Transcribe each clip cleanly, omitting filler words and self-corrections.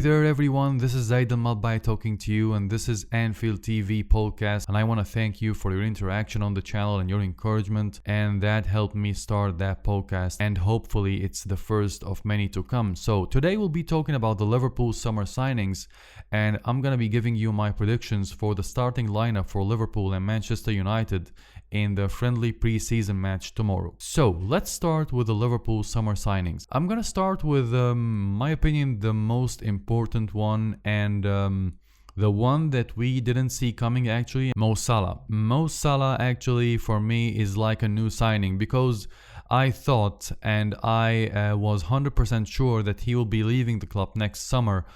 there everyone, this is Sadiomani talking to you, and this is Anfield TV podcast, and I want to thank you for your interaction on the channel and your encouragement, and that helped me start that podcast, and hopefully it's the first of many to come. So today we'll be talking about the Liverpool summer signings, and I'm gonna be giving you my predictions for the starting lineup for Liverpool and Manchester United in the friendly pre-season match tomorrow. So let's start with the Liverpool summer signings. I'm gonna start with my opinion the most important one, and the one that we didn't see coming, actually, Mo Salah. Mo Salah actually for me is like a new signing, because I thought and I was 100% sure that he will be leaving the club next summer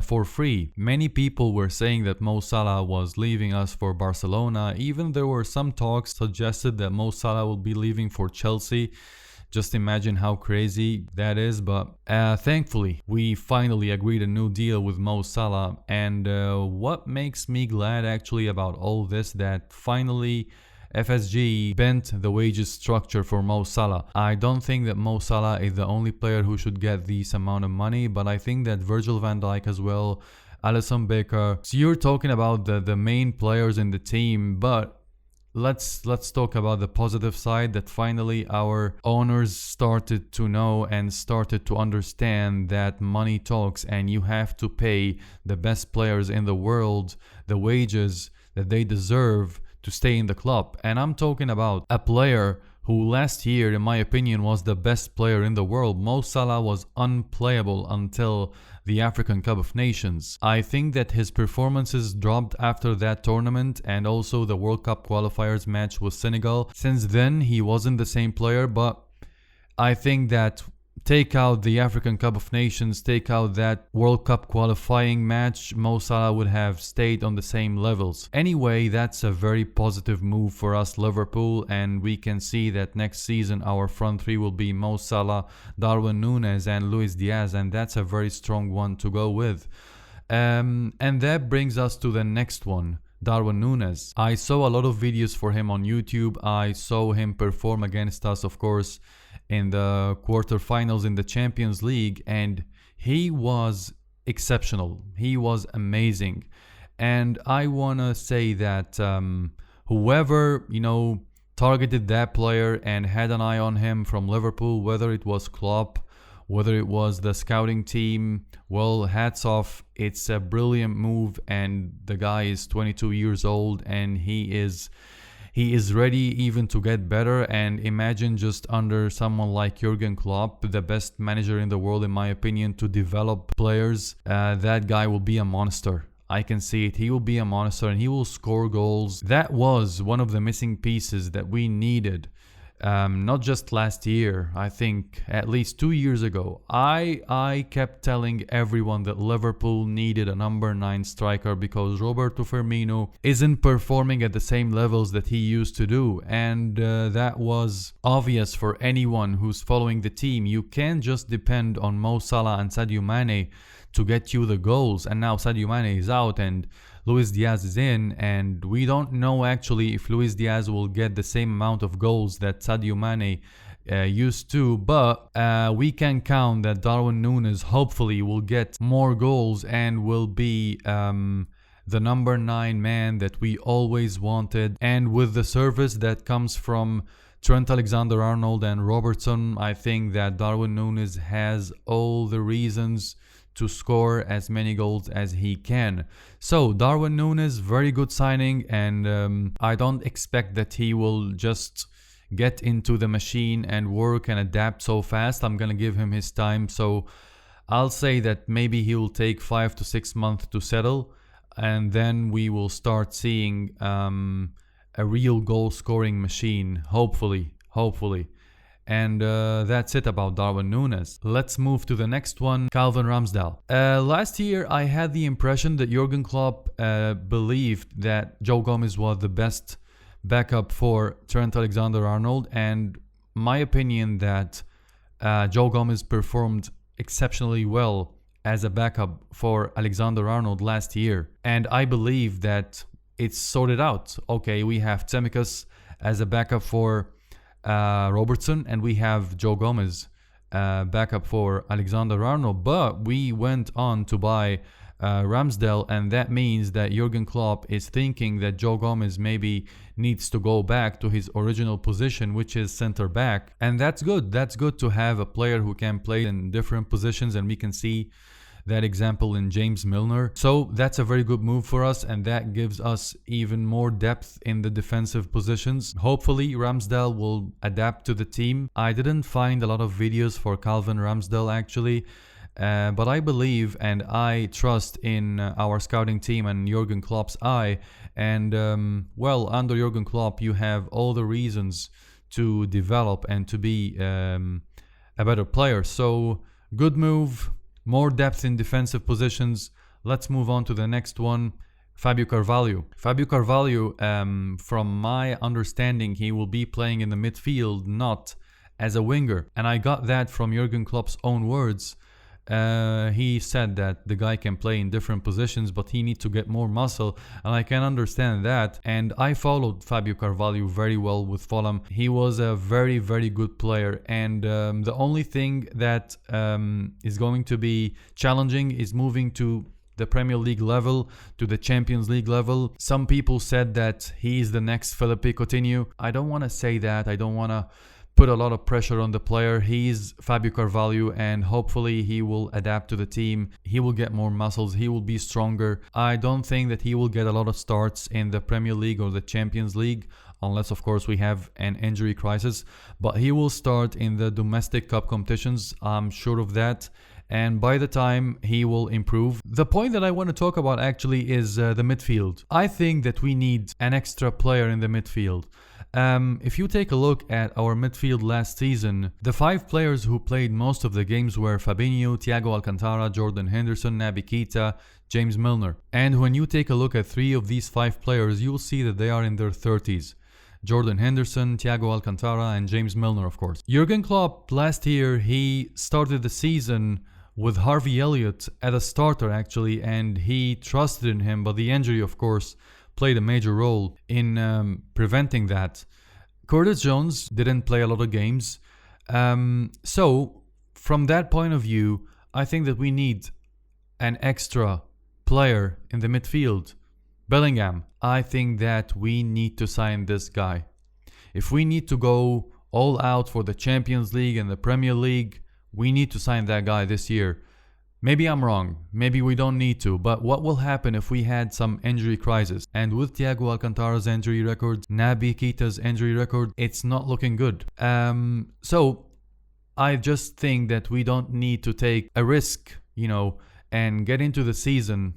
for free. Many people were saying that Mo Salah was leaving us for Barcelona. Even there were some talks suggested that Mo Salah will be leaving for Chelsea. Just imagine how crazy that is. But thankfully we finally agreed a new deal with Mo Salah, and what makes me glad actually about all this, that finally FSG bent the wages structure for Mo Salah. I don't think that Mo Salah is the only player who should get this amount of money, but I think that Virgil van Dijk as well, Alisson Becker. So you're talking about the main players in the team, but let's talk about the positive side, that finally our owners started to know and started to understand that money talks, and you have to pay the best players in the world the wages that they deserve to stay in the club. And I'm talking about a player who last year, in my opinion, was the best player in the world. Mo Salah was unplayable until the African Cup of Nations. I think that his performances dropped after that tournament, and also the World Cup qualifiers match with Senegal. Since then he wasn't the same player, but I think that take out the African Cup of Nations, take out that World Cup qualifying match, Mo Salah would have stayed on the same levels. Anyway, that's a very positive move for us Liverpool, and we can see that next season our front three will be Mo Salah, Darwin Nunes and Luis Diaz, and that's a very strong one to go with. And that brings us to the next one, Darwin Nunes. I saw a lot of videos for him on YouTube. I saw him perform against us, of course, in the quarterfinals in the Champions League, and he was exceptional. He was amazing. And I want to say that whoever, targeted that player and had an eye on him from Liverpool, whether it was Klopp, whether it was the scouting team, well, hats off. It's a brilliant move, and the guy is 22 years old, and he is ready even to get better. And imagine just under someone like Jurgen Klopp, the best manager in the world in my opinion, to develop players, that guy will be a monster. I can see it. He will be a monster and he will score goals. That was one of the missing pieces that we needed. Not just last year, I think at least 2 years ago. I kept telling everyone that Liverpool needed a number 9 striker, because Roberto Firmino isn't performing at the same levels that he used to do, and that was obvious for anyone who's following the team. You can't just depend on Mo Salah and Sadiomani to get you the goals, and now Sadiomani is out and Luis Diaz is in, and we don't know actually if Luis Diaz will get the same amount of goals that Sadiomani used to, but we can count that Darwin Nunes hopefully will get more goals and will be the number 9 man that we always wanted. And with the service that comes from Trent Alexander-Arnold and Robertson, I think that Darwin Nunes has all the reasons to score as many goals as he can. So Darwin Nunes, very good signing, and I don't expect that he will just get into the machine and work and adapt so fast. I'm gonna give him his time, so I'll say that maybe he will take 5 to 6 months to settle, and then we will start seeing a real goal scoring machine, hopefully. And that's it about Darwin Nunes. Let's move to the next one, Calvin Ramsdale. Last year I had the impression that Jurgen Klopp believed that Joe Gomez was the best backup for Trent Alexander-Arnold, and my opinion that Joe Gomez performed exceptionally well as a backup for Alexander-Arnold last year, and I believe that it's sorted out. Okay, we have Tsimikas as a backup for Robertson, and we have Joe Gomez backup for Alexander-Arnold, but we went on to buy Ramsdale, and that means that Jurgen Klopp is thinking that Joe Gomez maybe needs to go back to his original position, which is center back, and that's good. That's good to have a player who can play in different positions, and we can see that example in James Milner. So that's a very good move for us, and that gives us even more depth in the defensive positions. Hopefully Ramsdale will adapt to the team. I didn't find a lot of videos for Calvin Ramsdale actually, but I believe and I trust in our scouting team and Jurgen Klopp's eye. And well, under Jurgen Klopp you have all the reasons to develop and to be a better player. So good move. More depth in defensive positions. Let's move on to the next one. Fabio Carvalho. Fabio Carvalho, from my understanding, he will be playing in the midfield, not as a winger. And I got that from Jurgen Klopp's own words. He said that the guy can play in different positions, but he needs to get more muscle, and I can understand that. And I followed Fabio Carvalho very well with Fulham. He was a very, very good player, and the only thing that is going to be challenging is moving to the Premier League level, to the Champions League level. Some people said that he is the next Philippe Coutinho. I don't want to say that. I don't want to put a lot of pressure on the player. He's Fabio Carvalho, and hopefully he will adapt to the team. He will get more muscles. He will be stronger. I don't think that he will get a lot of starts in the Premier League or the Champions League, unless of course we have an injury crisis, but he will start in the domestic cup competitions. I'm sure of that. And by the time he will improve. The point that I want to talk about actually is the midfield. I think that we need an extra player in the midfield. If you take a look at our midfield last season, the 5 players who played most of the games were Fabinho, Thiago Alcantara, Jordan Henderson, Naby Keita, James Milner. And when you take a look at 3 of these 5 players, you will see that they are in their 30s. Jordan Henderson, Thiago Alcantara, and James Milner, of course. Jurgen Klopp last year, he started the season with Harvey Elliott as a starter actually, and he trusted in him, but the injury, of course, played a major role in preventing that. Curtis Jones didn't play a lot of games. So from that point of view, I think that we need an extra player in the midfield. Bellingham, I think that we need to sign this guy. If we need to go all out for the Champions League and the Premier League, we need to sign that guy this year. Maybe I'm wrong, maybe we don't need to, but what will happen if we had some injury crisis? And with Thiago Alcantara's injury record, Naby Keita's injury record, it's not looking good. So I just think that we don't need to take a risk, and get into the season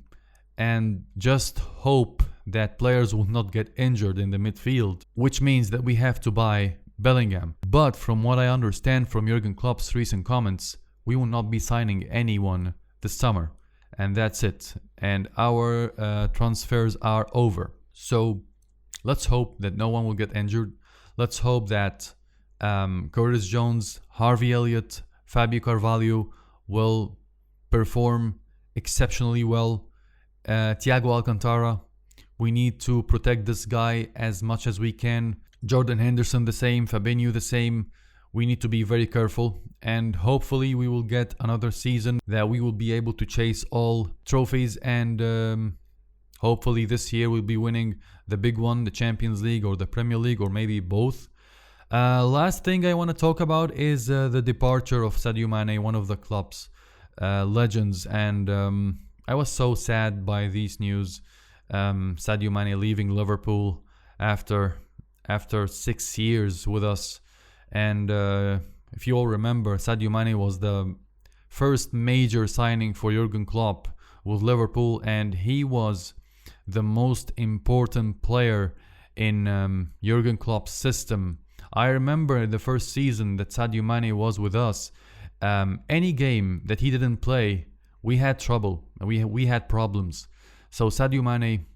and just hope that players will not get injured in the midfield, which means that we have to buy Bellingham. But from what I understand from Jurgen Klopp's recent comments, we will not be signing anyone this summer, and that's it. And our transfers are over. So let's hope that no one will get injured. Let's hope that Curtis Jones, Harvey Elliott, Fabio Carvalho will perform exceptionally well. Thiago Alcantara, we need to protect this guy as much as we can. Jordan Henderson the same, Fabinho the same. We need to be very careful, and hopefully we will get another season that we will be able to chase all trophies, and hopefully this year we'll be winning the big one, the Champions League or the Premier League, or maybe both. Last thing I want to talk about is the departure of Sadiomani, one of the club's legends, and I was so sad by these news. Sadiomani leaving Liverpool after 6 years with us. And if you all remember, Sadiomani was the first major signing for Jurgen Klopp with Liverpool, and he was the most important player in Jurgen Klopp's system. I remember the first season that Sadiomani was with us, any game that he didn't play, we had trouble, we had problems. So Sadiomani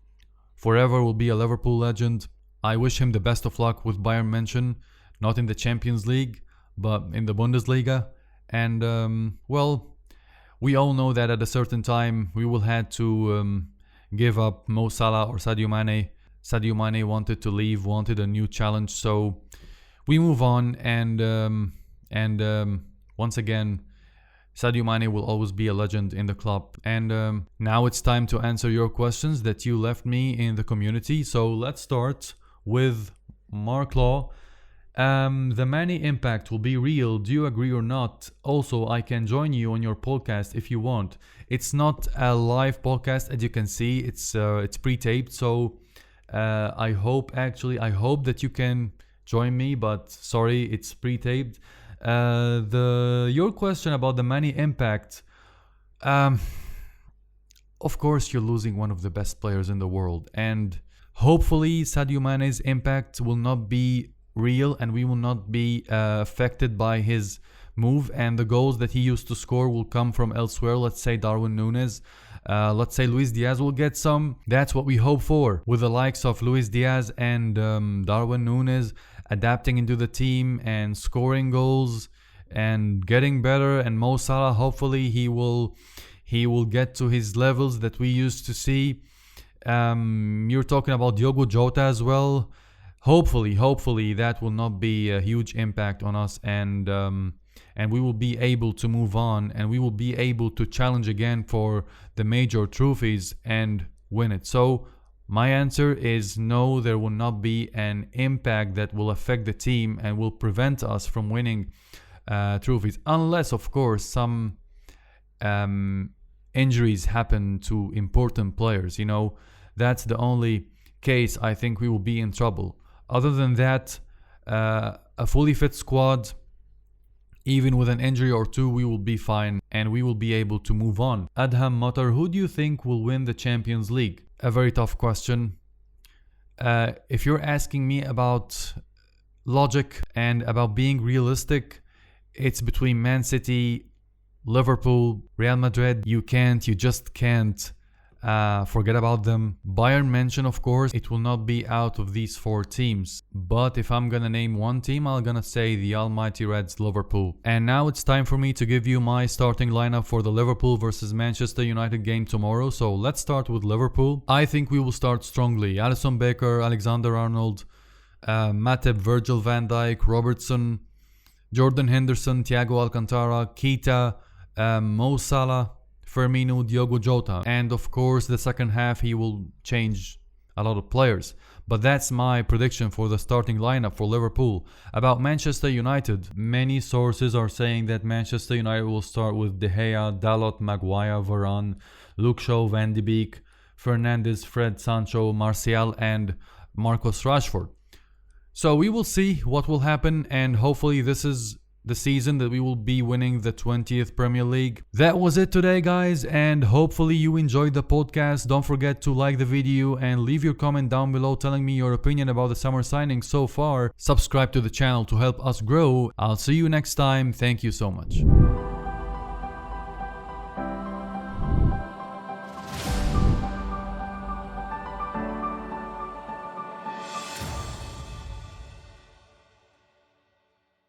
forever will be a Liverpool legend. I wish him the best of luck with Bayern München. Not in the Champions League, but in the Bundesliga. And, well, we all know that at a certain time we will have to give up Mo Salah or Sadio Mane. Sadio Mane wanted to leave, wanted a new challenge. So we move on and once again, Sadiomani will always be a legend in the club. And now it's time to answer your questions that you left me in the community. So let's start with Mark Law. The ManU impact will be real. Do you agree or not? Also, I can join you on your podcast if you want. It's not a live podcast, as you can see. It's pre-taped. So I hope that you can join me. But sorry, it's pre-taped. Your question about the ManU impact. Of course, you're losing one of the best players in the world, and hopefully Sadio Mane's impact will not be real, and we will not be affected by his move, and the goals that he used to score will come from elsewhere. Let's say Darwin Nunes, let's say Luis Diaz will get some. That's what we hope for, with the likes of Luis Diaz and Darwin Nunes adapting into the team and scoring goals and getting better. And Mo Salah, hopefully he will get to his levels that we used to see. You're talking about Diogo Jota as well. Hopefully that will not be a huge impact on us, and we will be able to move on, and we will be able to challenge again for the major trophies and win it. So my answer is no, there will not be an impact that will affect the team and will prevent us from winning trophies, unless of course some injuries happen to important players. That's the only case I think we will be in trouble. Other than that, a fully fit squad, even with an injury or two, we will be fine and we will be able to move on. Adham Matar, who do you think will win the Champions League? A very tough question. If you're asking me about logic and about being realistic, it's between Man City, Liverpool, Real Madrid. You just can't forget about them. Bayern München, of course, it will not be out of these four teams. But if I'm gonna name one team, I'm gonna say the almighty Reds, Liverpool. And now it's time for me to give you my starting lineup for the Liverpool versus Manchester United game tomorrow. So let's start with Liverpool. I think we will start strongly. Alisson Becker, Alexander-Arnold, Matip, Virgil van Dijk, Robertson, Jordan Henderson, Thiago Alcantara, Keita, Mo Salah, Firmino, Diogo Jota. And of course the second half he will change a lot of players. But that's my prediction for the starting lineup for Liverpool. About Manchester United, many sources are saying that Manchester United will start with De Gea, Dalot, Maguire, Varane, Luke Shaw, Van de Beek, Fernandes, Fred, Sancho, Martial and Marcus Rashford. So we will see what will happen, and hopefully this is the season that we will be winning the 20th Premier League. That was it today, guys, and hopefully you enjoyed the podcast. Don't forget to like the video and leave your comment down below telling me your opinion about the summer signings so far. Subscribe to the channel to help us grow. I'll see you next time. Thank you so much.